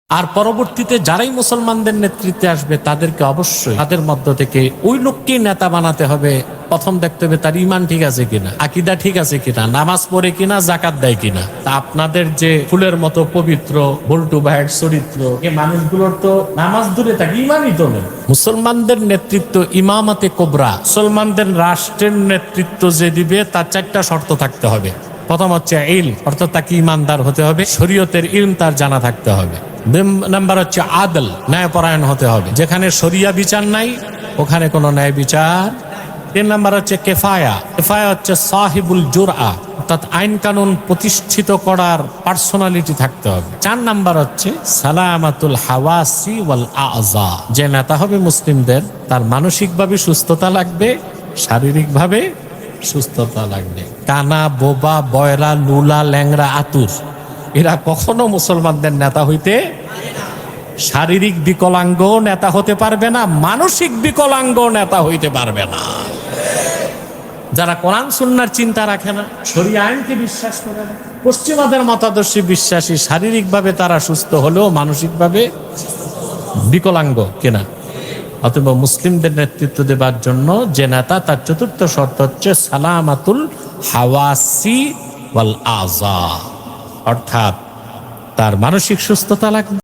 আর পরবর্তীতে যারাই মুসলমানদের নেতৃত্বে আসবে তাদেরকে অবশ্যই তাদের মধ্য থেকে ওই লোককেই নেতা বানাতে হবে। প্রথম দেখতে হবে তার ঈমান ঠিক আছে কিনা, আকীদা ঠিক আছে কিনা, নামাজ পড়ে কিনা, যাকাত দেয় কিনা। তা আপনাদের যে ফুলের মতো পবিত্র বল্টু ভাইয়ের চরিত্র, এই মানুষগুলোর তো নামাজ দূরে থাকে, ঈমানই তো নেই। মুসলমানদের নেতৃত্ব ইমামাতে কোবরা, মুসলমানদের রাষ্ট্রের নেতৃত্ব যে দিবে তার 4টা শর্ত থাকতে হবে। প্রথম হচ্ছে ইলম, অর্থাৎ তাকে ইমানদার হতে হবে, শরীয়তের ইলম তার জানা থাকতে হবে। 2 নাম্বার হচ্ছে আদল, ন্যায়পরায়ণ হতে হবে, যেখানে শরিয়া বিচার নাই ওখানে কোনো ন্যায় বিচার। 3 নাম্বার হচ্ছে কেফায়া, কেফায়া হচ্ছে সাহিবুল জুরআ, অর্থাৎ আইন কানুন প্রতিষ্ঠিত করার পার্সোনালিটি থাকতে হবে। 4 নাম্বার হচ্ছে সালামাতুল হাওয়াসি ওয়াল আযা, যে নেতা হবে মুসলিমদের তার মানসিকভাবে সুস্থতা লাগবে, শারীরিকভাবে সুস্থতা লাগবে। কানা, বোবা, বয়রা, লুলা, ল্যাংরা, আতুর এরা কখনো মুসলমানদের নেতা হইতে, শারীরিক বিকলাঙ্গ নেতা হতে পারবে না, মানসিক বিকলাঙ্গ নেতা হইতে পারবে না। যারা কোরআন সুন্নাহর চিন্তা রাখে না, শরীয়ত আইনকে বিশ্বাস করে না, পশ্চিমাদের মতাদর্শে বিশ্বাসী, শারীরিকভাবে তারা সুস্থ হলেও মানসিকভাবে বিকলাঙ্গ কিনা। অথবা মুসলিমদের নেতৃত্ব দেবার জন্য যে নেতা, তার 4র্থ শর্ত হচ্ছে সালামাতুল হাওয়াসি ওয়াল আযা, অর্থাৎ তার মানসিক সুস্থতা লাগবে।